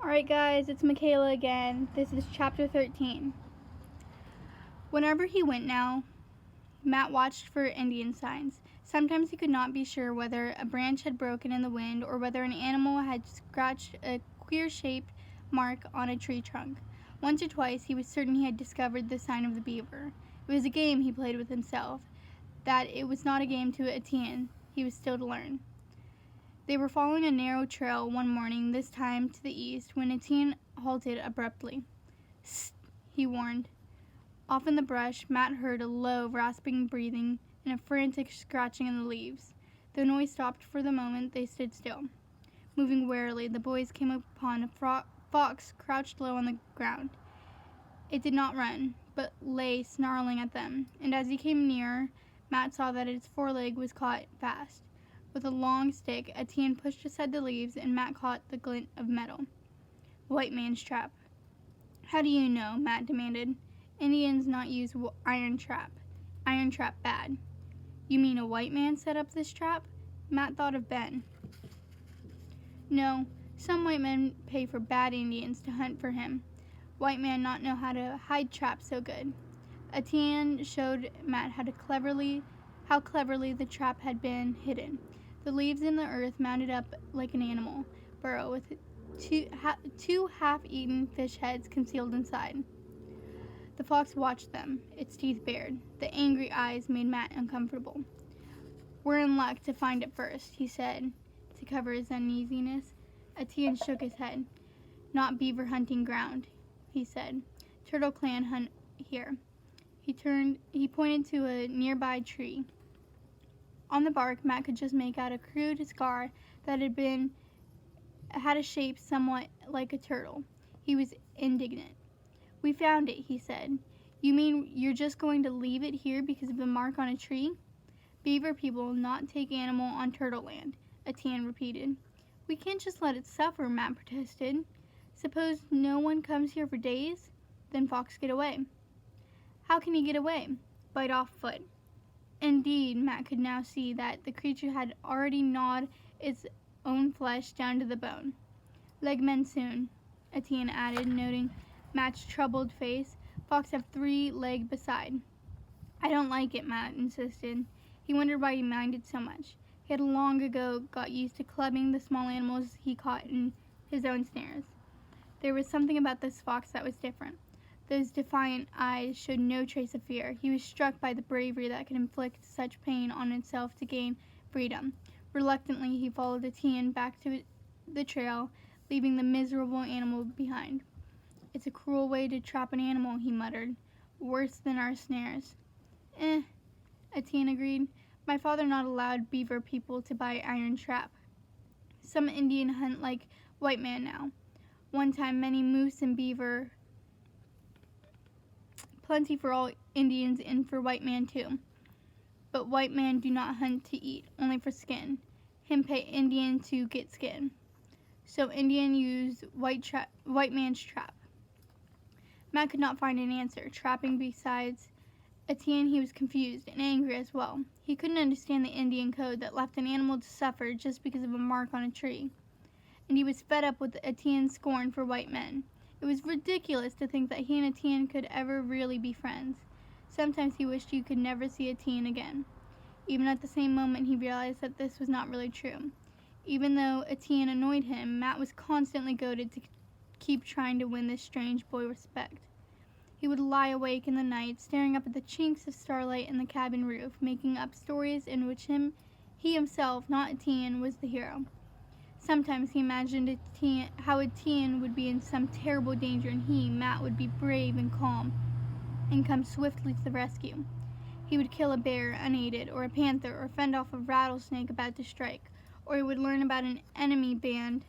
Alright guys, it's Michaela again. This is chapter 13. Whenever he went now, Matt watched for Indian signs. Sometimes he could not be sure whether a branch had broken in the wind or whether an animal had scratched a queer-shaped mark on a tree trunk. Once or twice he was certain he had discovered the sign of the beaver. It was a game he played with himself, that it was not a game to Etienne. He was still to learn. They were following a narrow trail one morning, this time to the east, when Etienne halted abruptly. "Sst," he warned. Off in the brush, Matt heard a low, rasping breathing and a frantic scratching in the leaves. The noise stopped for the moment. They stood still. Moving warily, the boys came upon a fox crouched low on the ground. It did not run, but lay snarling at them, and as he came nearer, Matt saw that its foreleg was caught fast. With a long stick, Etienne pushed aside the leaves, and Matt caught the glint of metal. "White man's trap." "How do you know?" Matt demanded. "Indians not use iron trap. Iron trap bad." "You mean a white man set up this trap?" Matt thought of Ben. "No, some white men pay for bad Indians to hunt for him. White man not know how to hide trap so good." Etienne showed Matt how cleverly the trap had been hidden. The leaves in the earth mounted up like an animal burrow with two half-eaten fish heads concealed inside. The fox watched them, its teeth bared. The angry eyes made Matt uncomfortable. "We're in luck to find it first," he said, to cover his uneasiness. Etienne shook his head. "Not beaver hunting ground," he said. "Turtle clan hunt here." He pointed to a nearby tree. On the bark, Matt could just make out a crude scar that had a shape somewhat like a turtle. He was indignant. "We found it," he said. "You mean you're just going to leave it here because of the mark on a tree?" "Beaver people not take animal on turtle land," Etienne repeated. "We can't just let it suffer," Matt protested. "Suppose no one comes here for days? Then fox get away." "How can he get away?" "Bite off foot." Indeed, Matt could now see that the creature had already gnawed its own flesh down to the bone. "Leg men soon," Etienne added, noting Matt's troubled face. "Fox have 3 leg beside." "I don't like it," Matt insisted. He wondered why he minded so much. He had long ago got used to clubbing the small animals he caught in his own snares. There was something about this fox that was different. Those defiant eyes showed no trace of fear. He was struck by the bravery that could inflict such pain on itself to gain freedom. Reluctantly, he followed Etienne back to the trail, leaving the miserable animal behind. "It's a cruel way to trap an animal," he muttered. "Worse than our snares." Etienne agreed. "My father not allowed beaver people to buy iron trap. Some Indian hunt like white man now. One time many moose and beaver. Plenty for all Indians and for white man too. But white man do not hunt to eat, only for skin. Him pay Indian to get skin. So Indian use white man's trap." Matt could not find an answer. Trapping besides Etienne, he was confused and angry as well. He couldn't understand the Indian code that left an animal to suffer just because of a mark on a tree. And he was fed up with Etienne's scorn for white men. It was ridiculous to think that he and Etienne could ever really be friends. Sometimes he wished he could never see Etienne again. Even at the same moment, he realized that this was not really true. Even though Etienne annoyed him, Matt was constantly goaded to keep trying to win this strange boy respect. He would lie awake in the night, staring up at the chinks of starlight in the cabin roof, making up stories in which he himself, not Etienne, was the hero. Sometimes he imagined how Etienne would be in some terrible danger and he, Matt, would be brave and calm and come swiftly to the rescue. He would kill a bear unaided, or a panther, or fend off a rattlesnake about to strike, or he would learn about an enemy band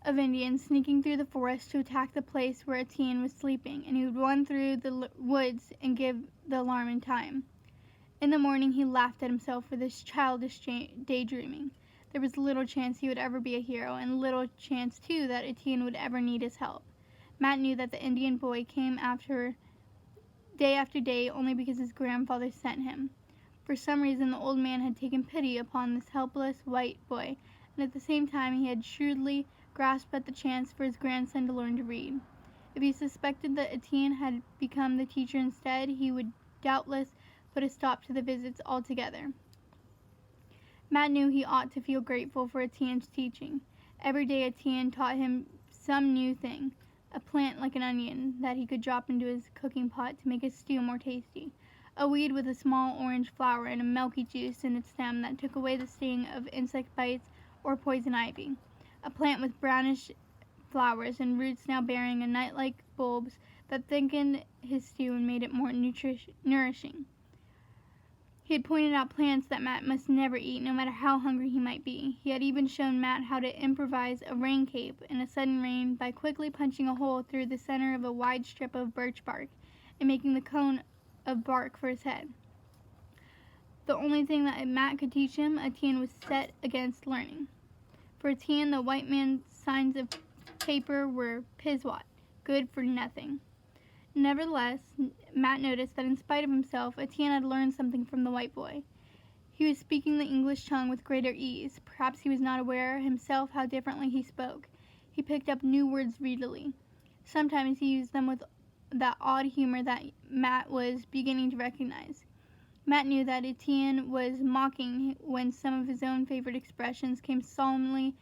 of Indians sneaking through the forest to attack the place where Etienne was sleeping, and he would run through the woods and give the alarm in time. In the morning he laughed at himself for this childish daydreaming. There was little chance he would ever be a hero, and little chance, too, that Etienne would ever need his help. Matt knew that the Indian boy came day after day only because his grandfather sent him. For some reason, the old man had taken pity upon this helpless white boy, and at the same time he had shrewdly grasped at the chance for his grandson to learn to read. If he suspected that Etienne had become the teacher instead, he would doubtless put a stop to the visits altogether. Matt knew he ought to feel grateful for Etienne's teaching. Every day Etienne taught him some new thing, a plant like an onion that he could drop into his cooking pot to make his stew more tasty, a weed with a small orange flower and a milky juice in its stem that took away the sting of insect bites or poison ivy, a plant with brownish flowers and roots now bearing a nut-like bulbs that thickened his stew and made it more nourishing. He had pointed out plants that Matt must never eat, no matter how hungry he might be. He had even shown Matt how to improvise a rain cape in a sudden rain by quickly punching a hole through the center of a wide strip of birch bark and making the cone of bark for his head. The only thing that Matt could teach him, Etienne was set against learning. For Etienne, the white man's signs of paper were piswat, good for nothing. Nevertheless, Matt noticed that in spite of himself, Etienne had learned something from the white boy. He was speaking the English tongue with greater ease. Perhaps he was not aware himself how differently he spoke. He picked up new words readily. Sometimes he used them with that odd humor that Matt was beginning to recognize. Matt knew that Etienne was mocking when some of his own favorite expressions came solemnly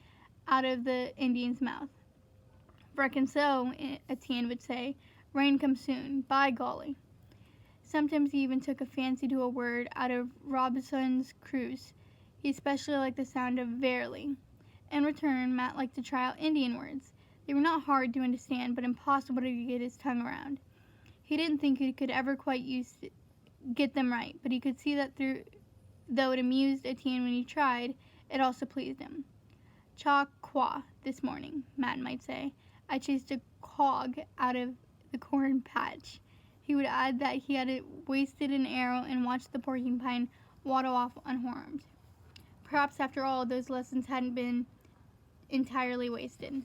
out of the Indian's mouth. "Reckon so," Etienne would say. "Rain come soon, by golly." Sometimes he even took a fancy to a word out of Robinson's Crusoe. He especially liked the sound of verily. In return, Matt liked to try out Indian words. They were not hard to understand, but impossible to get his tongue around. He didn't think he could ever quite get them right, but he could see that though it amused Etienne when he tried, it also pleased him. "Cha qua this morning," Matt might say. "I chased a cog out of the corn patch." He would add that he had wasted an arrow and watched the porcupine waddle off unharmed. Perhaps after all, those lessons hadn't been entirely wasted.